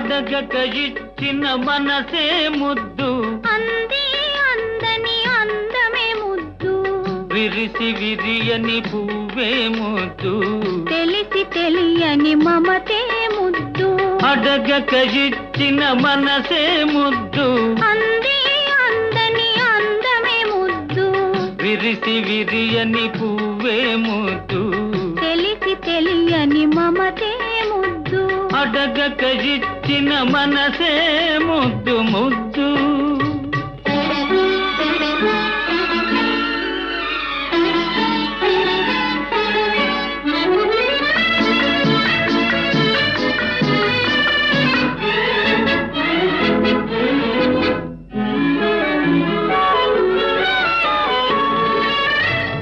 అడగక ఇచ్చిన మనసే ముద్దు, అంది అందని అందమే ముద్దు, విరిసి విరియని పువ్వే ముద్దు, తెలిసి తెలియని మమతే ముద్దు. అడగక ఇచ్చిన మనసే ముద్దు, అంది అందని అందమే ముద్దు, విరిసి విరియని పువ్వే ముద్దు, తెలిసి తెలియని మమతే ముద్దు. అడగక ఇచ్చిన మనసే ముద్దు ముద్దు.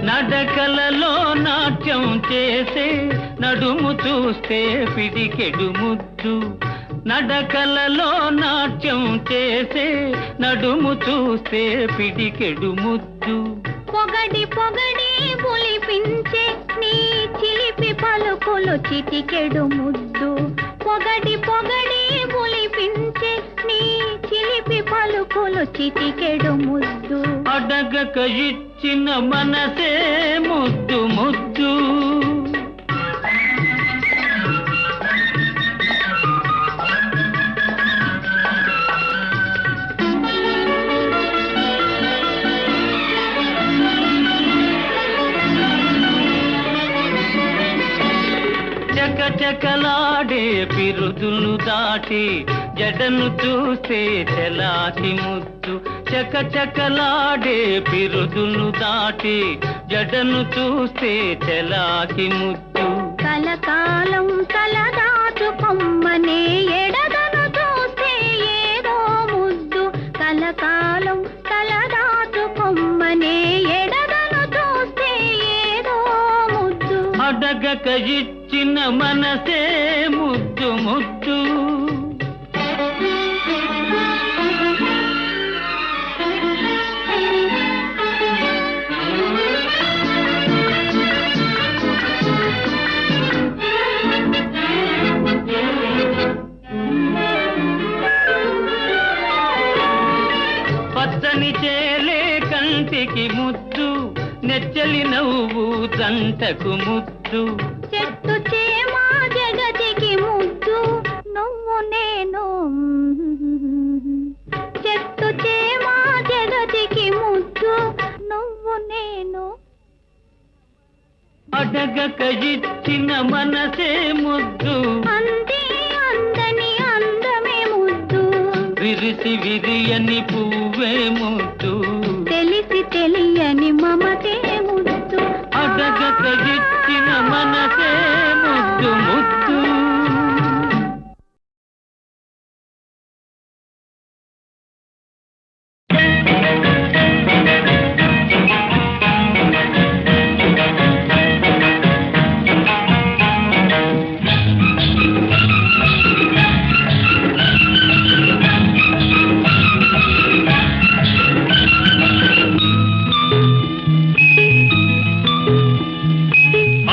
నడకలలో నాట్యం చేసే నడుము చూస్తే పిడికెడు ముద్దు, నడకలలో నాట్యం చేసే నడుము చూస్తే పిడికెడు ముద్దు, పొగడి పొగడి పులిపించే నీ చిలిపి పలుకులు చిటికెడు ముద్దు, పొగడి పొగడి పులిపించే నీ చిలిపి పలుకులు చిటికెడు ముద్దు. అడగక ఇచ్చిన మనసే ముద్దు ముద్దు. చకచకలాడే పిరుదులు దాటి జడను చూస్తే చెలాకి ముద్దు, చకచకలాడే పిరుదులు దాటి జడను చూస్తే చెలాకి ముద్దు. కలకాలం తలదాచుకొమ్మనే ఎడదను చూస్తే ఏదో ముద్దు, కలకాలం తలదాచుకొమ్మనే ఎడదను చూస్తే ఏదో ముద్దు. అడగక ఇచ్చిన మనసే ముద్దు ముద్దు. పచ్చని చేలే కంటికి ముద్దు, నెచ్చలి నవ్వు జంటకు ముద్దు, చెట్టు చేమా జగతికి ముద్దు, నువ్వు నేను. చెట్టు చేమా జగతికి ముద్దు, నువ్వు నేను. అడగక ఇచ్చిన మనసే ముద్దు, అంది అందని అందమే ముద్దు, విరిసి విరియని పువ్వే ముద్దు, తెలిసి తెలియని మమతే ముద్దు. అడగక ఇచ్చిన మనసే ముద్దు ముద్దు.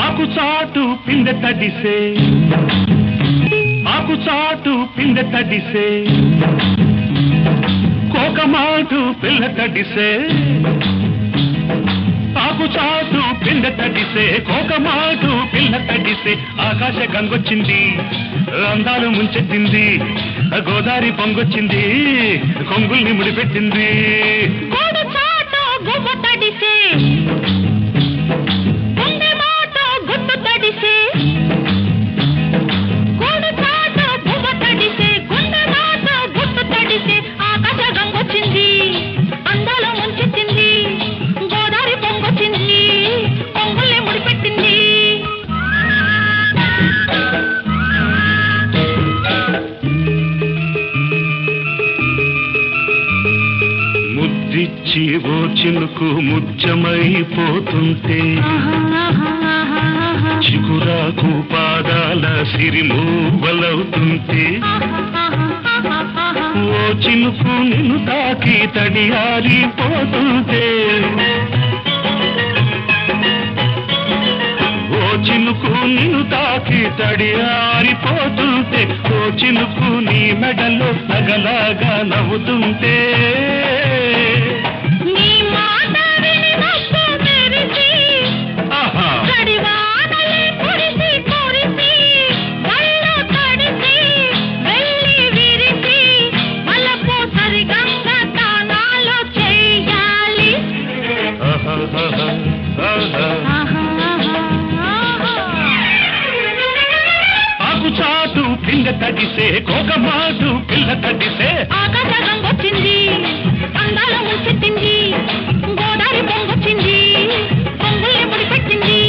ఆకుచాటు పిందె తడిసే, ఆకుచాటు పిందె తడిసే, కోకమాటు పిల్ల తడిసే, ఆకుచాటు పిందె తడిసే, కోకమాటు పిల్ల తడిసే. ఆకాశ గంగొచ్చింది, అందాలు ముంచెత్తింది, గోదావరి పొంగొచ్చింది, కొంగుల్ని ముడిపెట్టింది. తడిసే ముద్దిచ్చి ఓ చినుకు ముత్యమైపోతుంటే, చిగురాకు పాదాల సిరిమూవలవుతుంటే, ఓ చినుకు నిన్ను తాకి తడియారిపోతుంటే, ఓ చినుకు నిన్ను తాకి తడియారిపోతుంటే, ఓ చినుకు నీ మెడలో నగలాగా నవ్వుతుంటే నీ మాట విని నవ్వు మెరిసి ఆహా కడివానలే కురిసి కురిసి కళ్ళు తడిసి వెళ్ళి విరిసి మలపు సరిగంగ తానాలో చెయ్యాలి. ఆకు చాటు పిండ తడిసే కోకమాటు పిల్ల తడిసే ఆకాశం వచ్చింది అందాల ముచ్చెత్తింది గోదావరి పొంగొచ్చింది పొంగుల్ని ముడిపెట్టింది.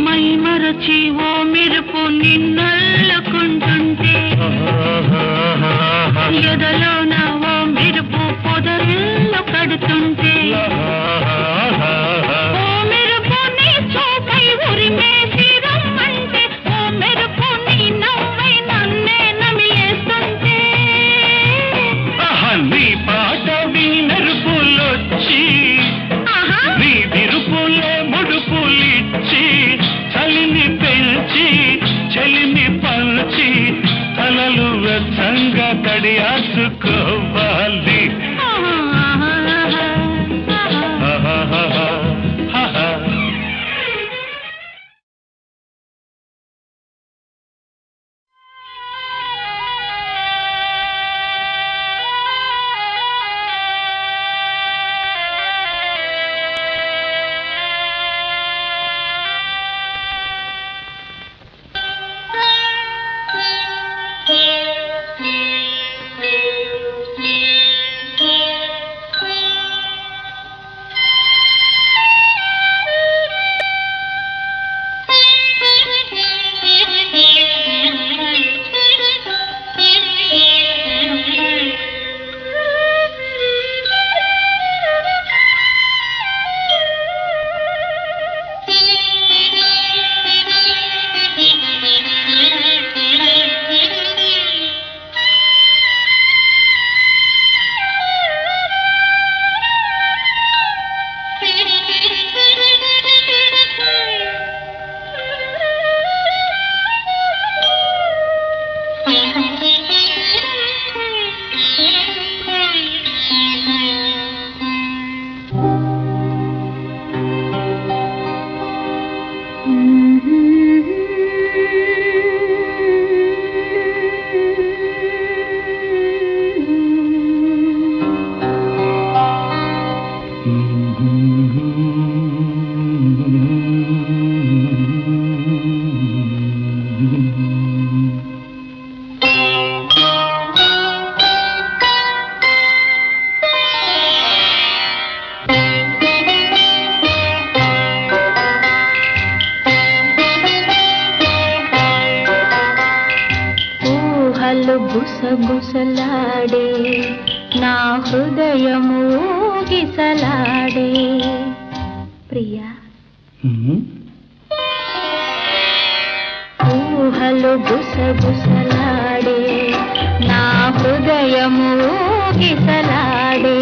మై మరచి ఓ మెరుపు నిన్నల్లుకుంటుంటే ఎదలోన ఓ మెరుపు పొదరిల్లు కడుతుంటే ఓ మెరుపు నీ చూపై ఉరిమేసి రమ్మంటే ఓ మెరుపు నీ నవ్వై నన్నే నమిలేస్తుంటే నీ పాట మెరుపులొచ్చి నీ విరుపులే ముడుపులిచ్చి చలిని పెంచి చలిని పంచి తలలు వెచ్చంగా తడియాసుకోవాలి. గుసగుసలాడే నా హృదయము గిసలాడే ప్రియా ఊహలు గుసగుసలాడే నా హృదయము గిసలాడే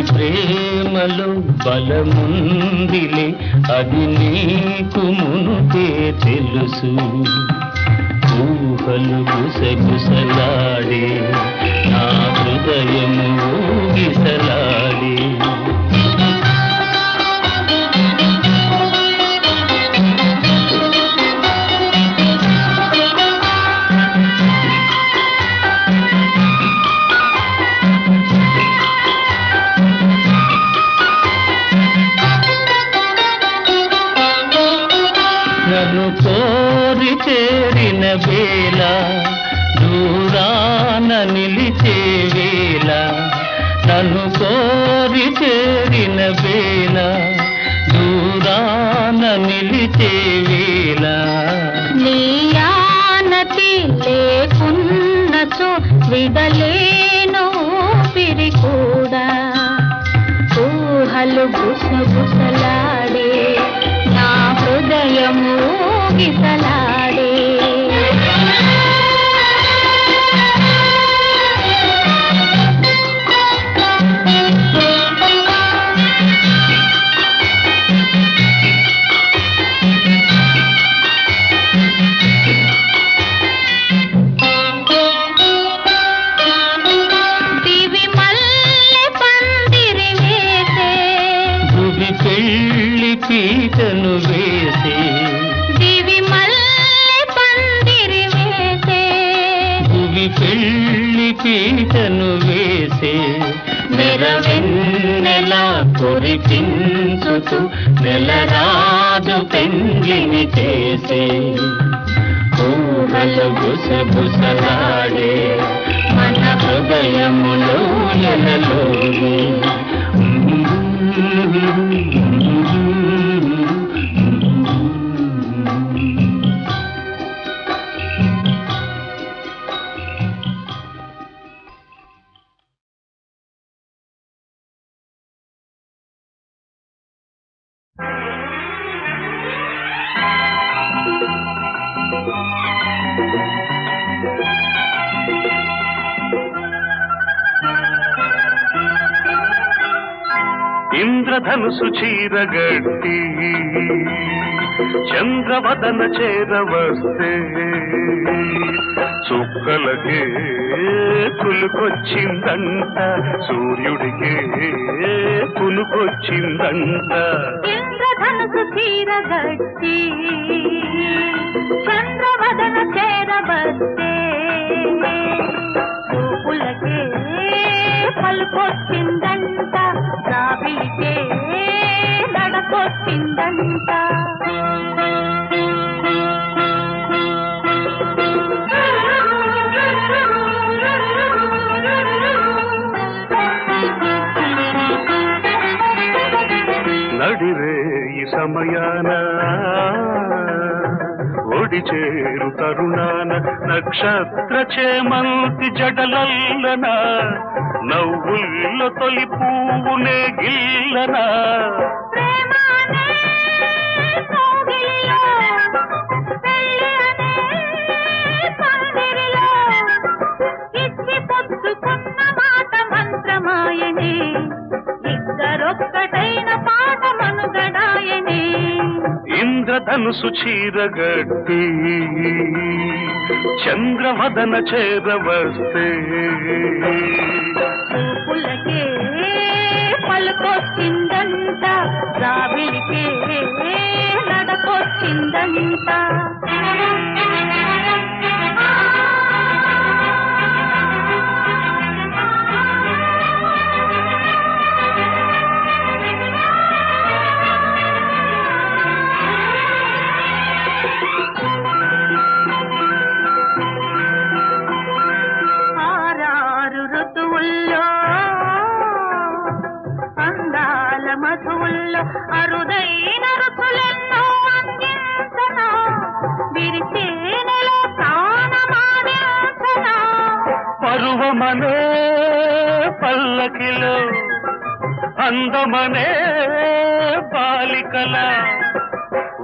ప్రేమలో బలముందిలే అది నీకు మునుపే తెలుసు ఊహలు గుసగుసలాడే నా హృదయము ఊగిసలాడే నన్ను కోరి చేరిన వేళ దూరాన నిలిచే వేళ నన్ను కోరి చేరిన వేళ దూరాన నిలిచే వేళ నీ ఆనతి లేకున్నచో విడలేను పిరి కూడా ఊహలు గుసగుసలాడే నా హృదయము గిసలాడే పీటను వేసే దివి మల్లె పందిరి వేసే భువి పెళ్ళి పీటను వేసే నెరవెన్నెలా కురిపించుతూ నెలరాజు పెండ్లిని చేసే ఊహలు గుసగుసలాడే మన హృదయములో ఎలలోనే ఇంద్రధనుసు చీరగట్టి చంద్రవదన చేరవస్తే చుక్కలకే కులుకొచ్చిందంట సూర్యుడికే కులుకొచ్చిందంట ఇంద్రధనుసు చీరగట్టి చంద్రవదన చేరవస్తే చూపులకే పలుకొచ్చిందంట రావిలికే నడకొచ్చిందంట నడిరే ఈ సమయాన ఒడి చేరు తరుణాన నక్షత్ర చేమంతి జడలల్లన నవ్వుల్లో తొలి పువ్వునే గిల్లనా ఇంద్రధనుసు చీరగట్టి చంద్రవదన చేరవస్తే పులకే పలుకొచ్చిందంట రావిలికే నడకొచ్చిందంట మధువుల్లో అరుదైన రుచులెన్నో అందించనా విరిచేనెలో ప్రాణమానించనా పరువమనే పల్లకిలో అందమనే బాలికల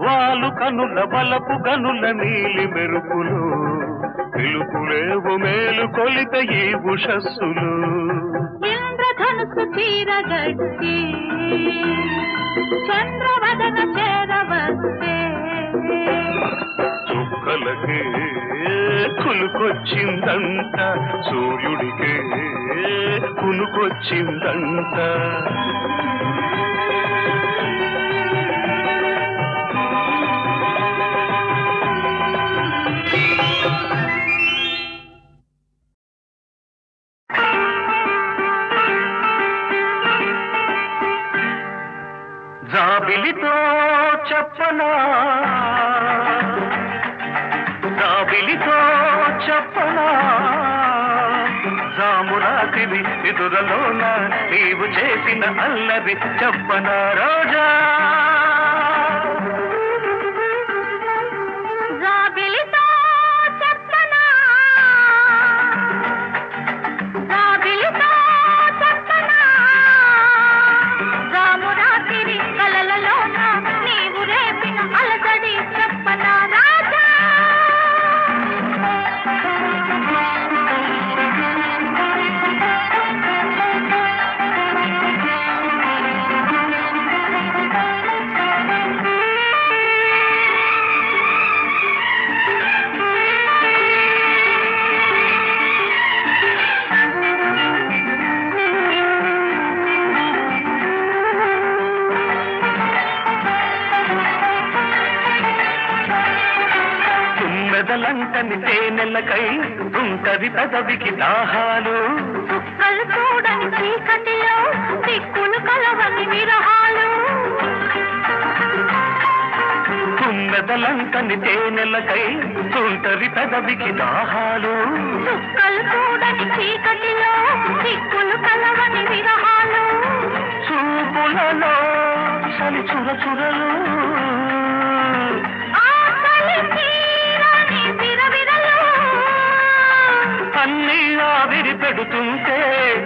వాలు కనుల వలపు గనుల నీలి మెరుపులు పిలుపులేవు మేలు కొలిత ఈ ఉషస్సులు ఇంద్రధనుసు చీరగట్టి చంద్రవదన చేరవస్తే చుక్కలకే కులుకొచ్చిందంట సూర్యుడికే కులుకొచ్చిందంట జాబిలితో చెప్పనా జాబిలితో చెప్పనా జామురాగ రాత్రి నిదురలోన నీవు చేసిన అల్లరి చెప్పనా రోజా జాబిలితో చెప్పనా జాబిలితో చెప్పనా జామురాతిరి కలలలోన నీవు రేపిన అలసడి చెప్పనా రాజా మెదలంటని తేనెలకై ఉంటది పెదవికి దాహాలు చుక్కలు చూడని చీకటిలో దిక్కులు కలవని విరహాలు మెదలంటని తేనెలకై ఉంటది పెదవికి దాహాలు చుక్కలు చూడని చీకటిలో దిక్కులు కలవని విరహాలు చూపులలో చలి చురచురలు ఆకలి తీరని విరవిరలు అన్నీ ఆవిరి పెడుతుంటే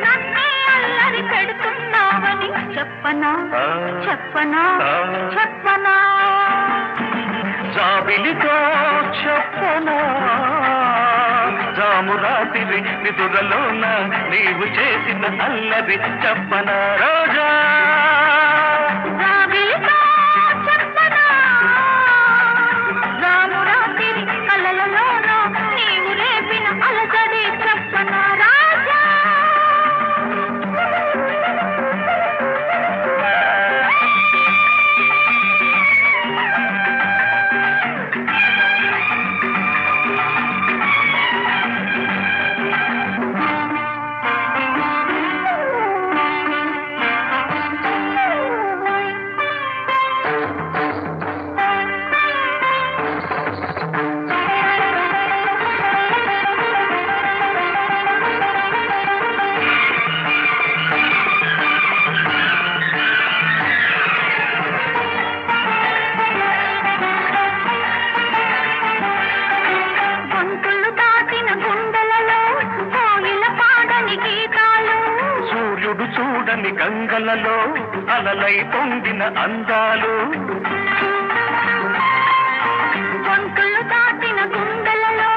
నన్నే అల్లరి పెడుతున్నావని చెప్పనా చెప్పనా చెప్పనా జాబిలితో చెప్పనా జాము రాత్రి నిదురలోన నీవు చేసిన అల్లరి చెప్పనా రోజా జాబిలితో చెప్పనా జామురాతిరి కలలలోన నీవు రేపిన అలసడి చెప్పనా రాజా గొంతులు దాటిన గుండెలలో కోయిల పాడని గీతాలు సూర్యుడు చూడని గంగలలో అలలై పొందిన అందాలు గొంతులు దాటిన గుండెలలో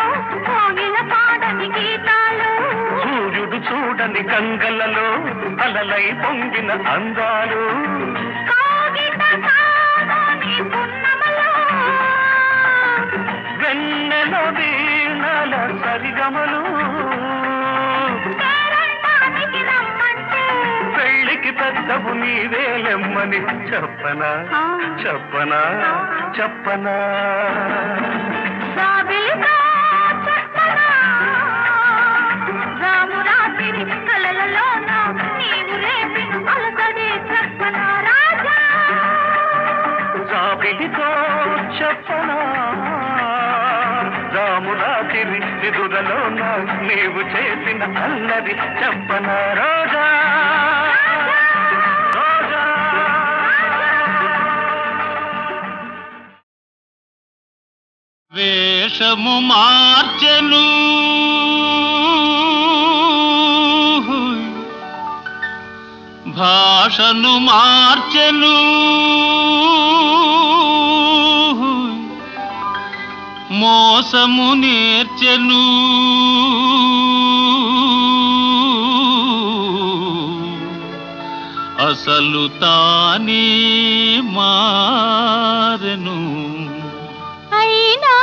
కోయిల పాడని గీతాలు సూర్యుడు చూడని గంగలలో అలలై పొందిన అందాలు కాగిత కాదని పున్నమలో వెన్నెల వీణల సరిగమలు పేరంటానికి రమ్మంటే పెళ్ళికి పెద్దవు నీవేలెమ్మని చెప్పనా చెప్పనా చెప్పనా జాబిలితో చెప్పనా జామురాతిరి కలలలోన నీవు రేపిన అలసడి చెప్పనా రాజా జాబిలితో చెప్పనా రాము రాత్రి నిదురలోన నీవు చేసిన అల్లరి చెప్పనా రోజా రోజా వేషము మార్చెను భాషను మార్చెను మోసము నేర్చెను అసలు తానే మారెను అయినా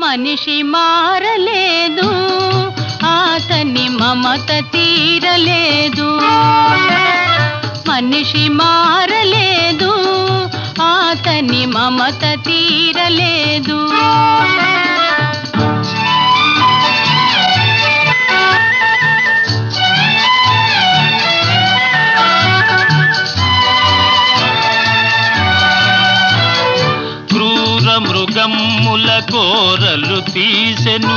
మనిషి మారలేదు అతని మమత తీరలేదు మనిషి మారలేదు అతని మమత తీరలేదు క్రూర మృగమ్ముల కోరలు తీసెను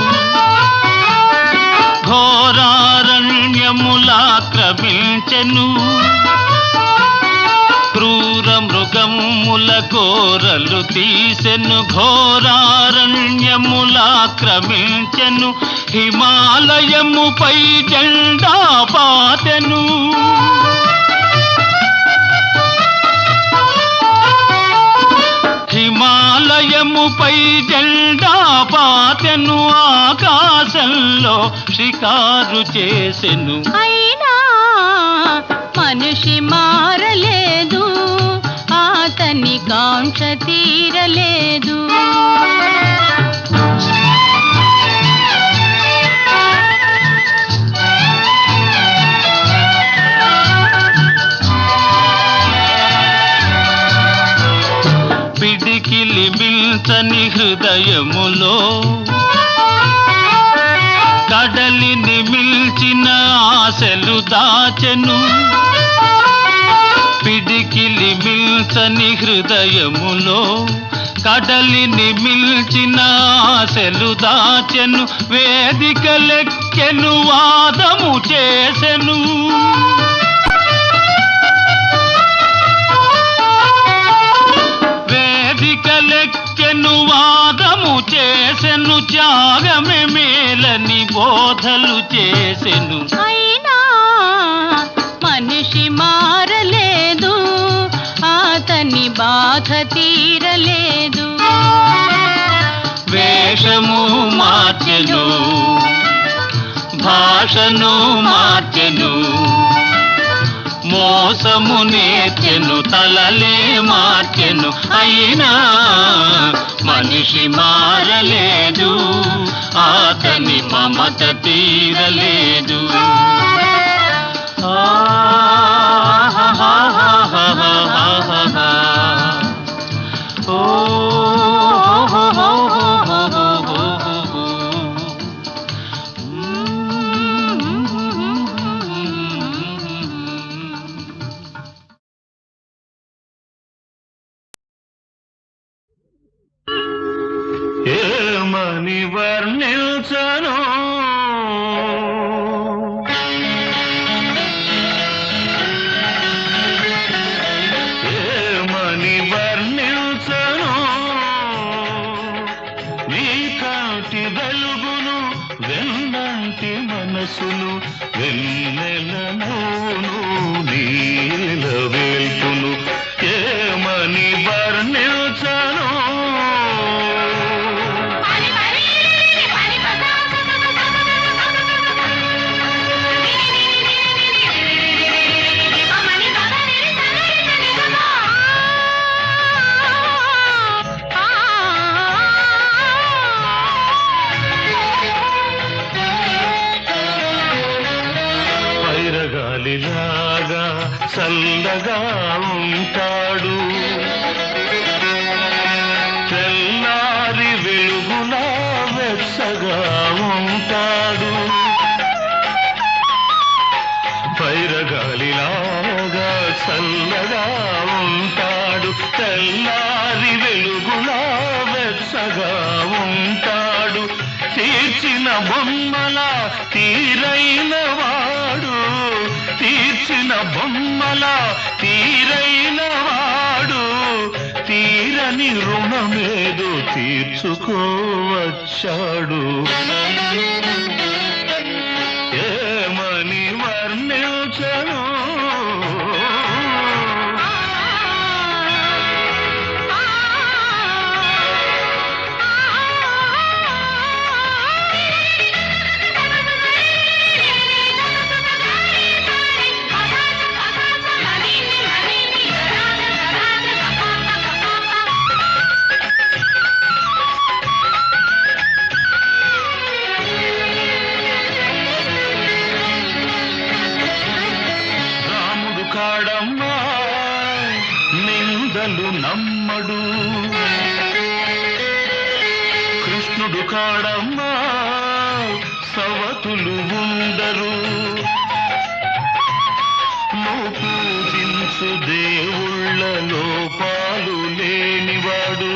ఘోరారణ్య ఆక్రమించెను క్రూర మృగముల కోరలు తీసెను ఘోరారణ్యములాక్రమించెను హిమాలయముపై జెండా పాతెను హిమాలయముపై జెండా పాతెను ఆకాశంలో షికారు చేసెను అయినా మనిషి మారలేదు అతని కాంక్ష తీరలేదు పిడికిలి మిల్చని హృదయములో కడలిని మిల్చిన ఆశలు దాచెను పిడికిలి మిల్చని హృదయములో కడలిని మిల్చిన ఆశలు దాచెను వేదికలెక్కెను వాదము చేసెను వేదికలెక్కెను వాదము చేసెను త్యాగమే మేలని బోధలు చేసెను అయినా మనిషి మారలేదు అతని బాధ తీరలేదు వేషము మార్చెను భాషను మార్చెను మోసము నేర్చెను తలలే మార్చెను అయినా మనిషి మారలేదు అతని మమత తీరలేదు ఏమని వర్ణించను ఏమని వర్ణించను నీ కాంతి వెలుగును వెన్నంటి మనసును వెన్నెలను నీల వేల్పును ఏమని వర్ణించను గాలిలాగా చల్లగా ఉంటాడు తెల్లారి వెలుగులా వెచ్చగా ఉంటాడు పైరగాలిలాగా చల్లగా ఉంటాడు తెల్లారి వెలుగులా వెచ్చగా ఉంటాడు తీర్చిన బొమ్మల తీరైన వాడు తీర్చిన బొమ్మల తీరైన వాడు తీరని రుణమేదో తీర్చుకోవచ్చాడు ఏమని వర్ణించను కాడమ్మా నిందలు నమ్మడు కృష్ణుడు కాడమ్మా సవతులు ఉండరు నువ్వు పూజించు దేవుళ్ళ లోపాలు లేనివాడు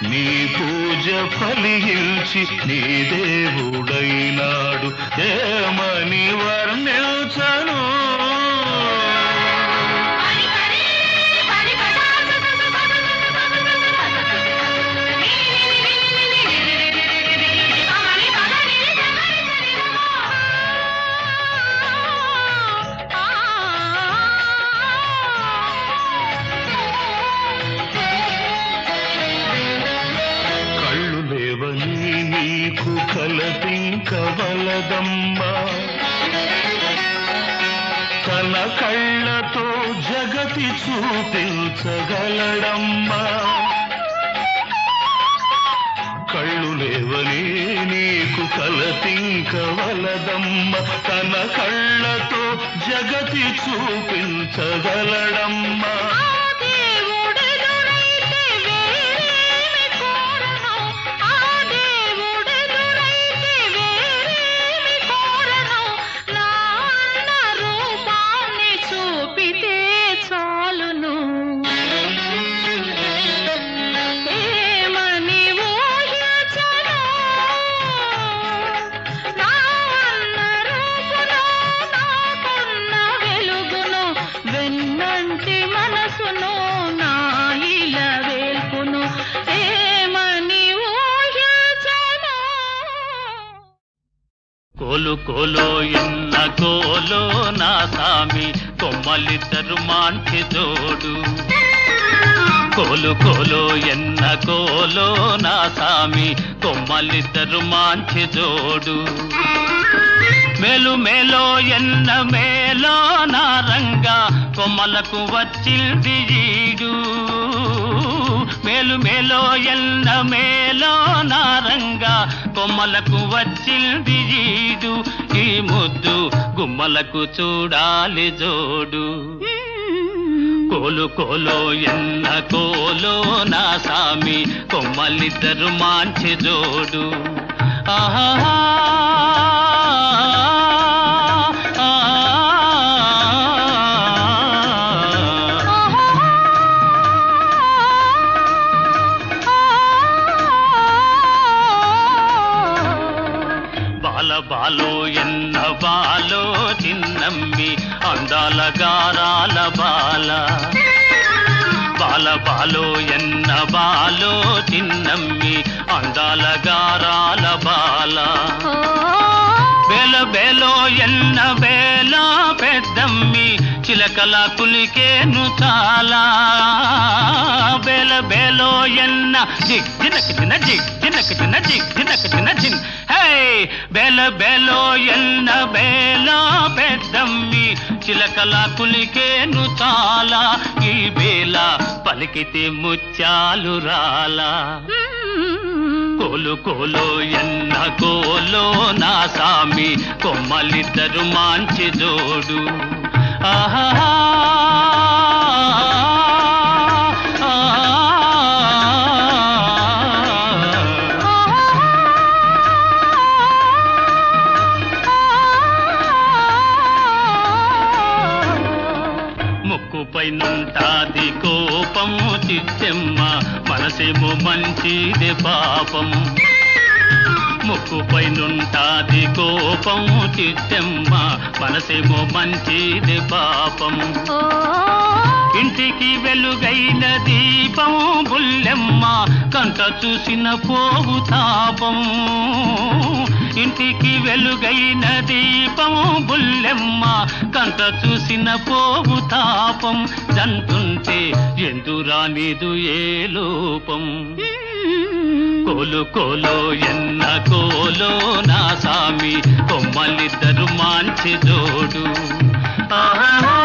నీ పూజ ఫలించి నీ దేవుడైనాడు ఏమని వర్ణించను నీకు కలపింకవలదమ్మా తన కళ్ళతో జగతి చూపించగలడమ్మా కళ్ళు లేవని నీకు కలపింకవలదమ్మా తన కళ్ళతో జగతి చూపించగలడమ్మా కోలు కోలో ఎన్న కోలో నా సామి కొమ్మలిద్దరు మాంచి జోడు కోలు కోలో ఎన్న కోలో నా సామి కొమ్మలిద్దరు మాంచి జోడు మేలు మేలో ఎన్న మేలో నా రంగా కొమ్మలకు వచ్చింది ఈడు మేలు మేలో ఎన్న మేలో నా రంగా కొమ్మలకు వచ్చింది ఈడు ఈ ముద్దు గుమ్మలకు చూడాలి జోడు కోలు కోలో ఎన్న కోలో నా సామి కొమ్మలిద్దరు మాంచి జోడు ఆహా బాలో ఎన్న బాలో చిన్నమ్మి అందాల గారాల బాల బాల బాలో ఎన్న బాలో చిన్నమ్మి అందాల గారాల బాల బేల బేలో ఎన్న బేల పెద్దమ్మి చిలకల కులికేను చాలా బేల బేలో ఎన్న జిగ్ జినక జిన జిగ్ జినక జిన జిగ్ జినక జిన జిన్ హే బేల బేలో ఎన్న బేల పెద్దమ్మి చిలకల కులికేను చాలా ఈ బేల పలికితే ముత్యాలు రాలా కోలు కోలో ఎన్న కోలో నా సామి కొమ్మలిద్దరు మాంచి జోడు ఆహా ముక్కుపైనుంటాది కోపము చిత్తెమ్మ మనసేమో మంచిది పాపం ముక్కుపైనుంటాది కోపము చిత్తెమ్మ మనసేమో మంచిది పాపం ఇంటికి వెలుగైన దీపం బుల్లెమ్మ కంట చూసిన పోవు తాపం ఇంటికి వెలుగైన దీపం బుల్లెమ్మ కంట చూసిన పోవు తాపం జంతుంటే ఎందురానిదు ఏ లోపం కోలు కోలో ఎన్న కోలో నా సామి కొమ్మలిద్దరు మాంచి జోడు ఆహా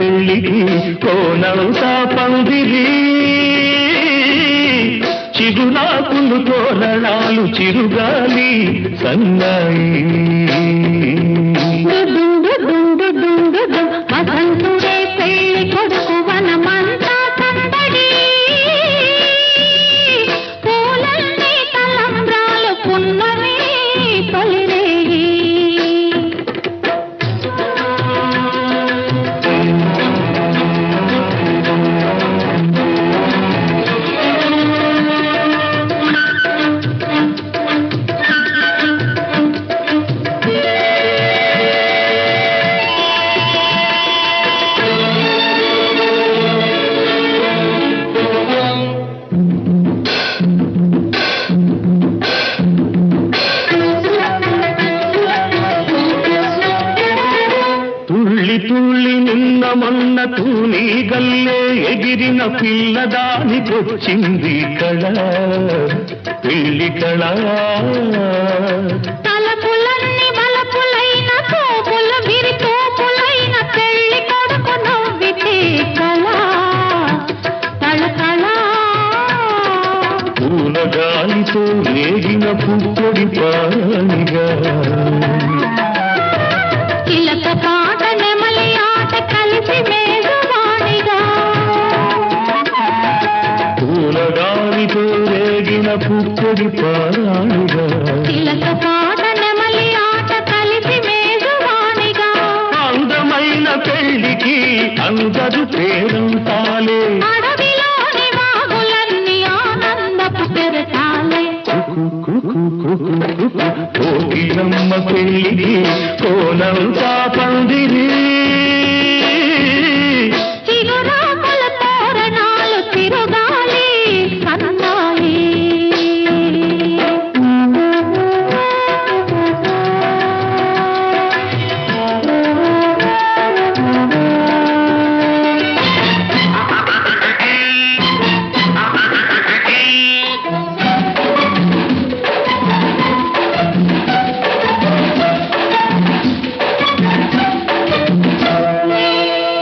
పెళ్లికి కోనవుతా పందిరి చిగురాకులు తోరణాలు చిరుగాలి సన్నాయి వసంతుడే పెళ్లి కొడుకు వనమంతా సందడి పూలన్నీ తలంబ్రాలు పున్నమి తొలిరేయి తుళ్ళి నిన్న మొన్న తూని గల్లే ఎగిరిన పిల్లదానికొచ్చింది కళ పెళ్లి కళ తలపులన్నీ బలపులైన తోపులు విరితోపులైన పెళ్లి కొడుకు నవ్వితే కళ తళతళ పూల గాలితో రేగిన పుప్పొడి పారానిగా చిలక పాట నెమలి ఆట కలిసి మేఘవాణిగా పూల గాలితో రేగిన పుప్పొడి పారానిగా చిలక పాట నెమలి ఆట కలిసి మేఘవాణిగా అందమైన పెళ్లికి అందరు పేరంతాలే అడవిలోని వాగులన్నీ ఆనందపు పెరటాలే కోకిలమ్మ పెళ్లికి కోనంతా పందిరి చిగురాకుల తోరణాలు తిరుగాలి సన్నాయి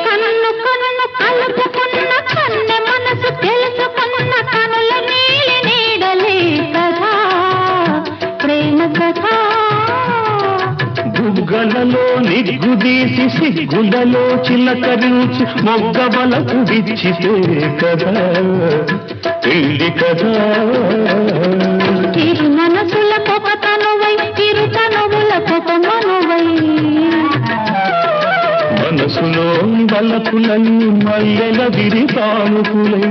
కన్ను కన్ను కలుపుకున్న కన్నె మనసు తెలుసుకున్న కనుల నీలి నీడలే కదా ప్రేమ కథ బుగ్గలలో నిగ్గుదీసి సిగ్గులలో చిలకరించి మొగ్గబలకు విచ్చితే కదా పెళ్లి కదా చిరు మనసుల కొక తనువై చిరు తనువుల కొక మనువై మనసులో బలపులన్నీ మల్లెల విరితానుకులై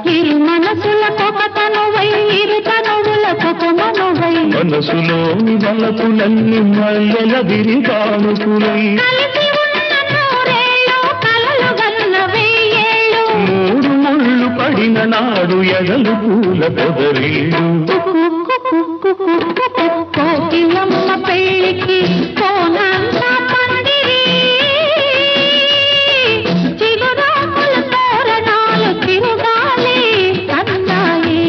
చిరు మనసుల కొక తనువై ఇరు తనువుల కొక మనువై మనసులో బలపులన్నీ మల్లెల విరితానుకులై కలిసి ఉన్న నూరేళ్ళు కలలు గన్న వెయ్యేళ్ళు మూడు ముళ్ళు పడిన నాడు ఎగలు పూల పొదరీళ్ళు కోకిలమ్మ పెళ్లికి కోనంతా పందిరి చిగురాకుల తోరణాలు తిరుగాలి సన్నాయి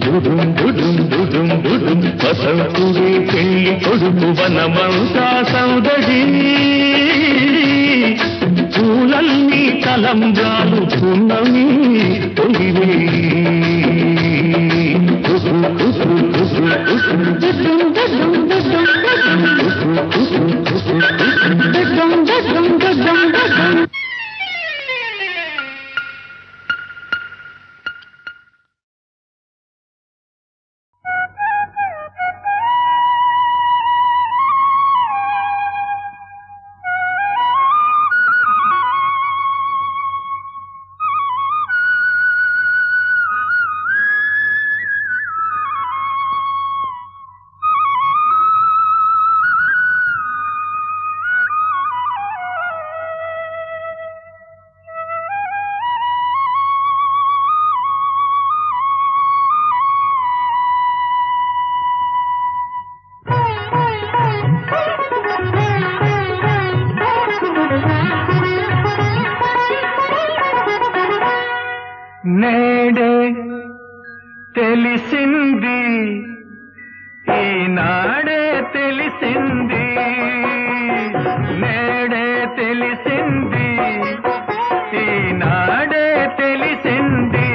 దుడుం దుడుం దుడుం దుడుం వసంతుడే పెళ్లి కొడుకు వనమంతా సౌదడి పూలన్నీ తలంబ్రాలు పున్నమి తొలివే తెలిసింది ఈనాడే తెలిసింది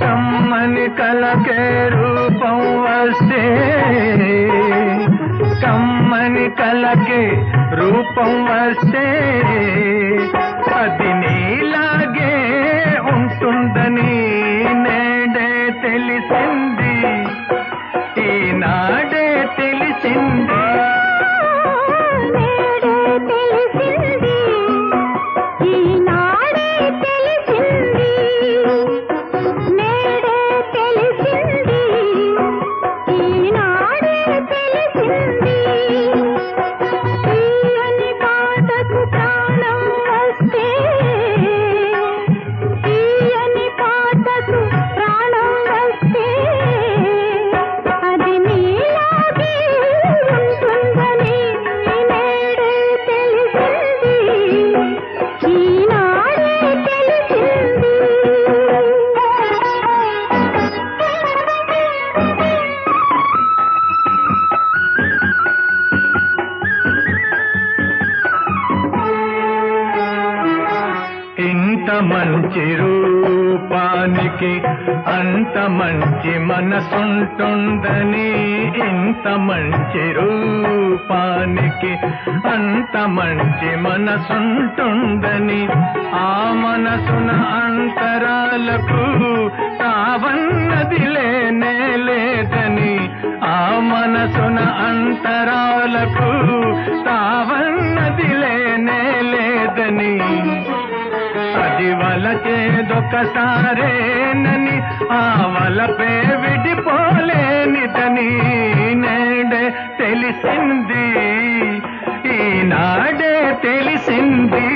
కమ్మని కలకే రూపం వస్తే కమ్మని కలకే రూపం వస్తే అది నీలాగే ఉంటుందని నేడే తెలిసింది ఈనాడే తెలిసింది ఇంత మంచి రూపానికి అంత మంచి మనసుంటుందని ఇంత మంచి రూపానికి అంత మంచి మనసుంటుందని ఆ మనసున అంతరాలకు తావన్నది లేనే లేదని ఆ మనసున అంతరాలకు తావన్నది లేనే లేదని అది వలచేదొకసారేనని ఆ వలపే విడిపోలేనిదని నేడే తెలిసింది ఈనాడే తెలిసింది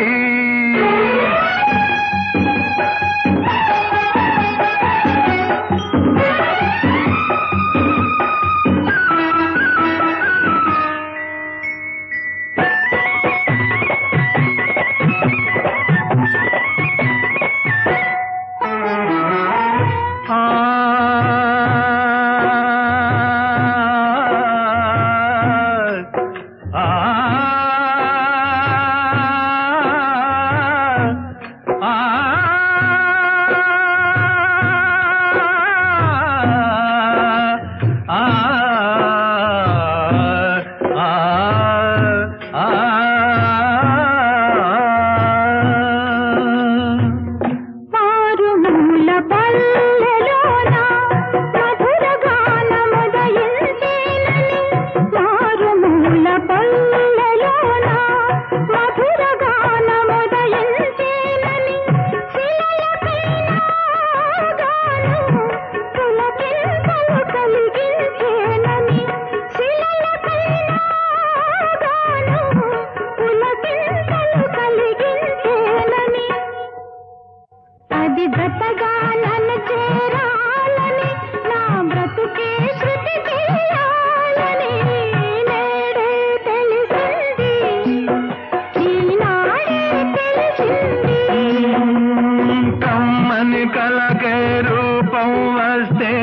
కలకే రూపం వస్తే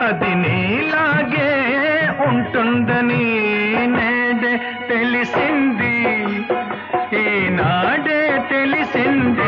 అది నీలాగే ఉంటుందని నేడే తెలిసింది ఈనాడే తెలిసింది